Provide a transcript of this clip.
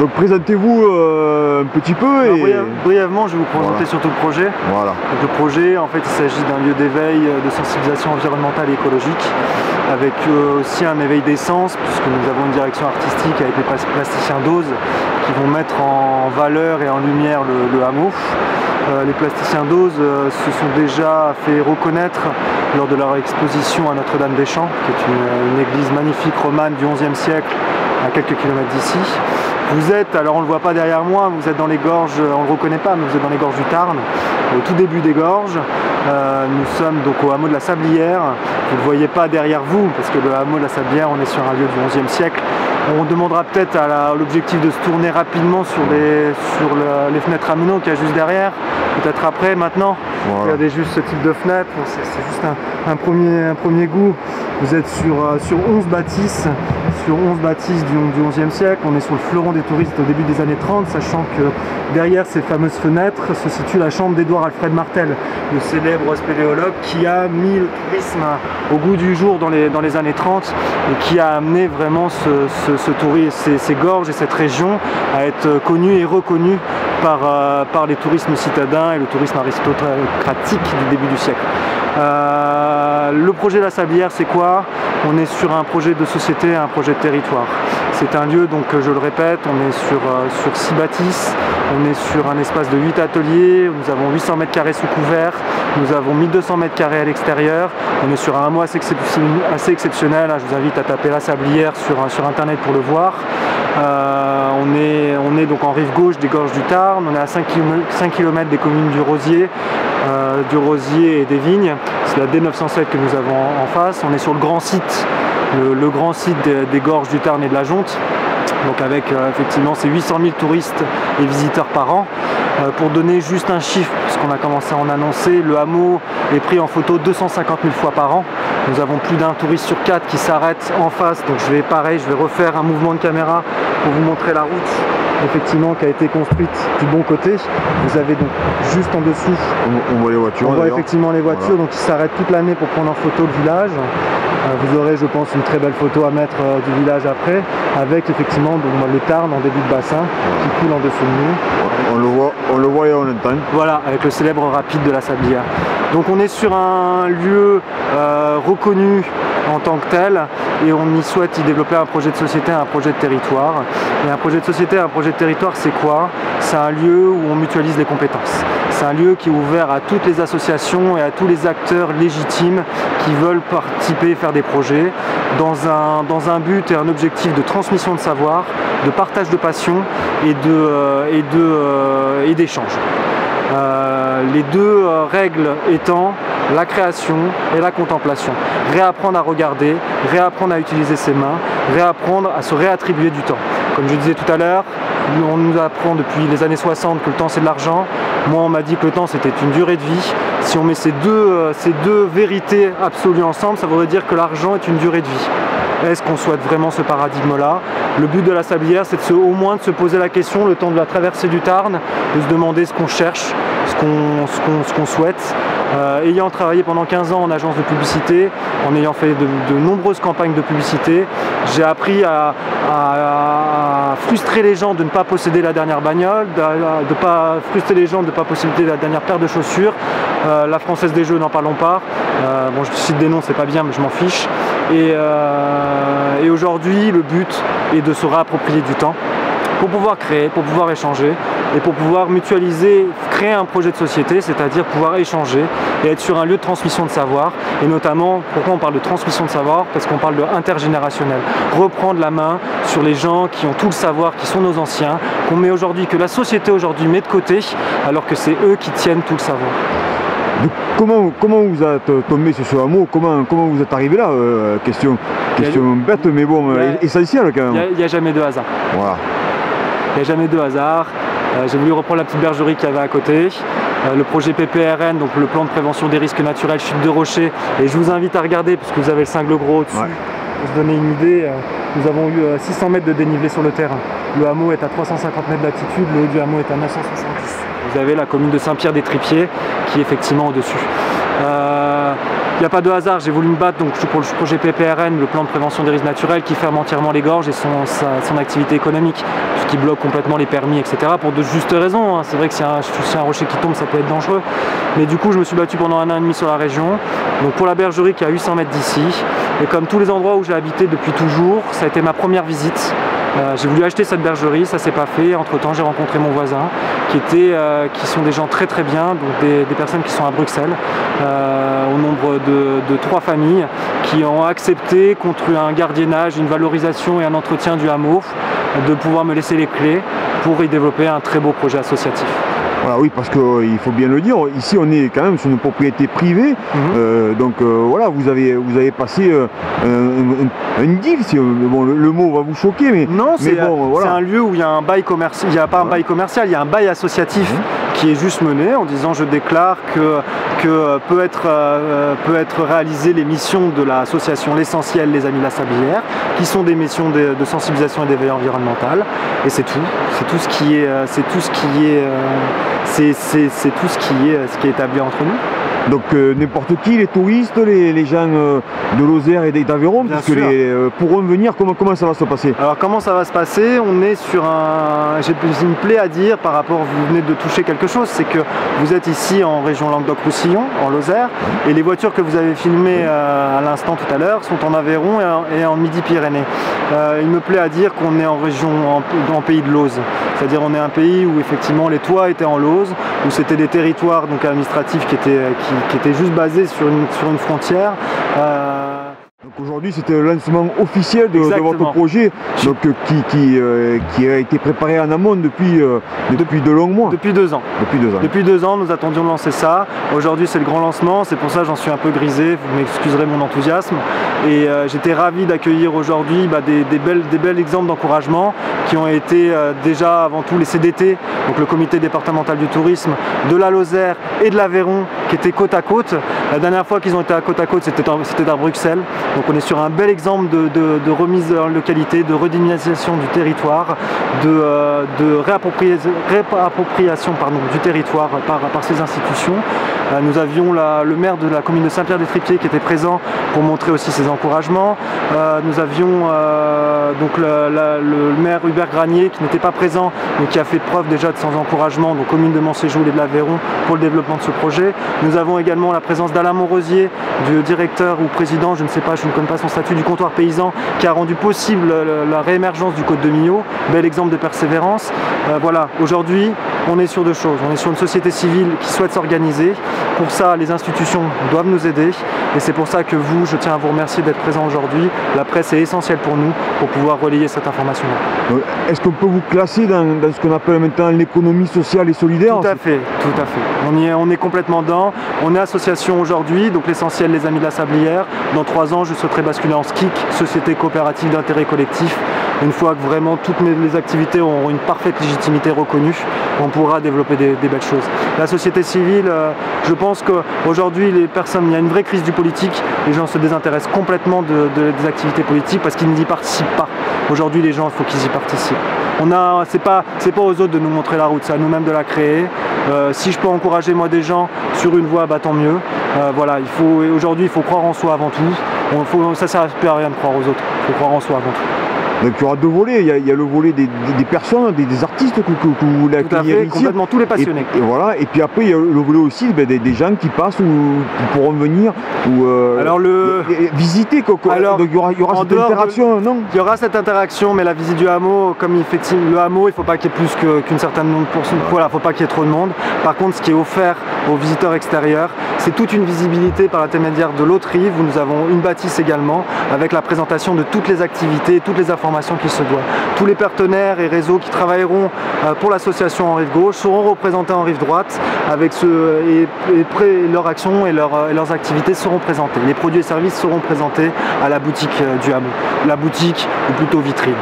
Donc présentez-vous un petit peu. Et... Brièvement, je vais vous présenter surtout le projet. Voilà. Donc, le projet, en fait, il s'agit d'un lieu d'éveil, de sensibilisation environnementale et écologique, avec aussi un éveil des sens, puisque nous avons une direction artistique avec les plasticiens d'Oz qui vont mettre en valeur et en lumière le hameau. Les plasticiens d'Oz se sont déjà fait reconnaître lors de leur exposition à Notre-Dame-des-Champs, qui est une église magnifique romane du XIe siècle, à quelques kilomètres d'ici. Vous êtes, alors on ne le voit pas derrière moi, vous êtes dans les gorges, on ne le reconnaît pas, mais vous êtes dans les gorges du Tarn, au tout début des gorges. Nous sommes donc au hameau de la Sablière. Vous ne le voyez pas derrière vous, parce que le hameau de la Sablière, on est sur un lieu du XIe siècle. On demandera peut-être à l'objectif de se tourner rapidement sur les fenêtres Rameneau qu'il y a juste derrière, peut-être après, maintenant. Voilà. Regardez juste ce type de fenêtre, c'est juste un premier goût. Vous êtes sur 11 bâtisses, du XIe siècle. On est sur le fleuron des touristes au début des années 30, sachant que derrière ces fameuses fenêtres se situe la chambre d'Édouard Alfred Martel, le célèbre spéléologue qui a mis le tourisme au goût du jour dans les années 30 et qui a amené vraiment ce tourisme, ces gorges et cette région à être connue et reconnue par les tourismes citadins et le tourisme aristocratique du début du siècle. Le projet de la Sablière, c'est quoi? On est sur un projet de société, un projet de territoire. C'est un lieu, donc je le répète, on est sur 6 bâtisses, on est sur un espace de 8 ateliers, nous avons 800 m² sous couvert, nous avons 1200 m² à l'extérieur, on est sur un hameau assez exceptionnel, je vous invite à taper la Sablière sur internet pour le voir. On est donc en rive gauche des gorges du Tarn, on est à 5 km des communes du Rosier et des Vignes. C'est la D907 que nous avons en face. On est sur le grand site, le grand site des gorges du Tarn et de la Jonte. Donc avec effectivement ces 800 000 touristes et visiteurs par an. Pour donner juste un chiffre, puisqu'on a commencé à en annoncer, le hameau est pris en photo 250 000 fois par an. Nous avons plus d'un touriste sur 4 qui s'arrête en face, donc je vais refaire un mouvement de caméra pour vous montrer la route effectivement qui a été construite du bon côté. Vous avez donc juste en dessous, on voit les voitures. On voit effectivement les voitures, voilà. Donc ils s'arrêtent toute l'année pour prendre en photo le village. Vous aurez, je pense, une très belle photo à mettre du village après, avec effectivement donc, le Tarn en début de bassin qui coule en dessous de nous. On le voit et on l'entend. Voilà, avec le célèbre rapide de la Sablière. Donc on est sur un lieu reconnu en tant que tel et on y souhaite y développer un projet de société, un projet de territoire. Et un projet de société, un projet de territoire, c'est quoi? C'est un lieu où on mutualise les compétences. C'est un lieu qui est ouvert à toutes les associations et à tous les acteurs légitimes qui veulent participer et faire des projets dans un but et un objectif de transmission de savoir, de partage de passion et d'échange. Les deux règles étant la création et la contemplation. Réapprendre à regarder, réapprendre à utiliser ses mains, réapprendre à se réattribuer du temps. Comme je disais tout à l'heure, on nous apprend depuis les années 60 que le temps c'est de l'argent. Moi on m'a dit que le temps c'était une durée de vie. Si on met ces deux vérités absolues ensemble, ça voudrait dire que l'argent est une durée de vie. Est-ce qu'on souhaite vraiment ce paradigme-là? Le but de la Sablière, c'est au moins de se poser la question, le temps de la traversée du Tarn, de se demander ce qu'on cherche, ce qu'on souhaite. Ayant travaillé pendant 15 ans en agence de publicité, en ayant fait de nombreuses campagnes de publicité, j'ai appris à frustrer les gens de ne pas posséder la dernière bagnole, de pas frustrer les gens de ne pas posséder la dernière paire de chaussures. La Française des Jeux, n'en parlons pas. Bon, je cite des noms, c'est pas bien, mais je m'en fiche. Et aujourd'hui, le but est de se réapproprier du temps pour pouvoir créer, pour pouvoir échanger et pour pouvoir mutualiser, créer un projet de société, c'est-à-dire pouvoir échanger et être sur un lieu de transmission de savoir. Et notamment, pourquoi on parle de transmission de savoir? Parce qu'on parle de intergénérationnel. Reprendre la main sur les gens qui ont tout le savoir, qui sont nos anciens, qu'on met aujourd'hui, que la société aujourd'hui met de côté, alors que c'est eux qui tiennent tout le savoir. Donc, comment vous êtes tombé sur ce hameau? Comment vous êtes arrivé là? Question bête, mais bon, essentielle quand même. Il n'y a jamais de hasard. Voilà. Il n'y a jamais de hasard. J'ai voulu reprendre la petite bergerie qu'il y avait à côté. Le projet PPRN, donc le plan de prévention des risques naturels, chute de rocher. Et je vous invite à regarder, puisque vous avez le cingle gros au-dessus. Ouais. Pour se donner une idée, nous avons eu 600 mètres de dénivelé sur le terrain. Le hameau est à 350 mètres d'altitude, le haut du hameau est à 970. Vous avez la commune de Saint-Pierre-des-Tripiers qui est effectivement au-dessus. Il n'y a pas de hasard, j'ai voulu me battre donc, pour le projet PPRN, le plan de prévention des risques naturels, qui ferme entièrement les gorges et son activité économique. qui bloque complètement les permis, etc. pour de justes raisons. Hein. C'est vrai que si un rocher qui tombe, ça peut être dangereux. Mais du coup, je me suis battu pendant 1 an et demi sur la région. Donc pour la bergerie qui est à 800 mètres d'ici. Et comme tous les endroits où j'ai habité depuis toujours, ça a été ma première visite. J'ai voulu acheter cette bergerie, ça s'est pas fait. Entre temps, j'ai rencontré mon voisin qui sont des gens très très bien, donc des personnes qui sont à Bruxelles, au nombre de 3 familles qui ont accepté, contre un gardiennage, une valorisation et un entretien du hameau, de pouvoir me laisser les clés pour y développer un très beau projet associatif. Voilà, oui, parce qu'il faut bien le dire, ici on est quand même sur une propriété privée, donc voilà, vous avez passé un deal, bon, le mot va vous choquer, mais non, c'est bon, voilà. Un lieu où il y a un bail commercial, il n'y a pas un bail commercial, il y a un bail associatif qui est juste mené en disant je déclare que peut être réalisées les missions de l'association L'Essentiel Les Amis de la Sablière, qui sont des missions de sensibilisation et d'éveil environnemental, et c'est tout. C'est tout ce qui est établi entre nous. Donc n'importe qui, les touristes, les gens de Lozère et d'Aveyron, puisque pourront venir, comment ça va se passer? Alors comment ça va se passer? On est sur j'ai une plaie à dire par rapport, vous venez de toucher quelque chose, c'est que vous êtes ici en région Languedoc-Roussillon, en Lozère, et les voitures que vous avez filmées à l'instant tout à l'heure sont en Aveyron et en Midi-Pyrénées. Il me plaît à dire qu'on est en région, en pays de Lose. C'est-à-dire on est un pays où effectivement les toits étaient en Lose, où c'était des territoires donc administratifs qui étaient juste basés sur une frontière. Donc aujourd'hui c'était le lancement officiel de votre projet, donc, qui a été préparé en amont depuis de longs mois. Depuis 2 ans. Depuis 2 ans nous attendions de lancer ça. Aujourd'hui c'est le grand lancement, c'est pour ça que j'en suis un peu grisé, vous m'excuserez mon enthousiasme. Et j'étais ravi d'accueillir aujourd'hui des bels exemples d'encouragement qui ont été déjà avant tout les CDT, donc le comité départemental du tourisme de la Lozère et de l'Aveyron qui étaient côte à côte. La dernière fois qu'ils ont été à côte c'était à Bruxelles. Donc on est sur un bel exemple de remise en localité, de redynamisation du territoire, de réappropriation du territoire par ces institutions. Nous avions le maire de la commune de Saint-Pierre-des-Tripiers qui était présent pour montrer aussi ses encouragements. Nous avions donc le maire Hubert Granier qui n'était pas présent mais qui a fait preuve déjà de son encouragement, donc commune de Montséjoul et de l'Aveyron, pour le développement de ce projet. Nous avons également la présence d'Alain Monrosier, du directeur ou président, je ne sais pas, je ne connais pas son statut, du comptoir paysan, qui a rendu possible la réémergence du Côte de Millau. Bel exemple de persévérance. Voilà, aujourd'hui on est sur 2 choses. On est sur une société civile qui souhaite s'organiser. Pour ça, les institutions doivent nous aider. Et c'est pour ça que je tiens à vous remercier d'être présent aujourd'hui. La presse est essentielle pour nous, pour pouvoir relayer cette information-là. Est-ce qu'on peut vous classer dans ce qu'on appelle maintenant l'économie sociale et solidaire? Tout à fait, tout à fait. On est complètement dedans. On est association aujourd'hui, donc L'Essentiel Les Amis de la Sablière. Dans 3 ans, je souhaiterais basculer en SKIC, Société Coopérative d'Intérêt Collectif. Une fois que vraiment toutes les activités auront une parfaite légitimité reconnue, on pourra développer des belles choses. La société civile, je pense qu'aujourd'hui, il y a une vraie crise du politique. Les gens se désintéressent complètement des activités politiques parce qu'ils n'y participent pas. Aujourd'hui, les gens, il faut qu'ils y participent. C'est pas aux autres de nous montrer la route, c'est à nous-mêmes de la créer. Si je peux encourager moi des gens sur une voie, tant mieux. Voilà, aujourd'hui, il faut croire en soi avant tout. Ça ne sert plus à rien de croire aux autres. Il faut croire en soi avant tout. Donc il y aura 2 volets, il y a le volet des personnes, des artistes que vous voulez accueillir ici. Complètement, tous les passionnés. Et voilà, et puis après il y a le volet aussi des gens qui passent ou qui pourront venir ou visiter. Alors, donc il y aura cette interaction, non? Il y aura cette interaction, mais la visite du hameau, comme effectivement le hameau, il ne faut pas qu'il y ait plus qu'une certaine nombre de pourcents. Voilà, il ne faut pas qu'il y ait trop de monde. Par contre, ce qui est offert aux visiteurs extérieurs, c'est toute une visibilité par l'intermédiaire de l'autre rive, où nous avons une bâtisse également, avec la présentation de toutes les activités, toutes les informations qui se doivent. Tous les partenaires et réseaux qui travailleront pour l'association en rive gauche seront représentés en rive droite, avec leurs actions et leurs activités seront présentées. Les produits et services seront présentés à la boutique du hameau. La boutique, ou plutôt vitrine.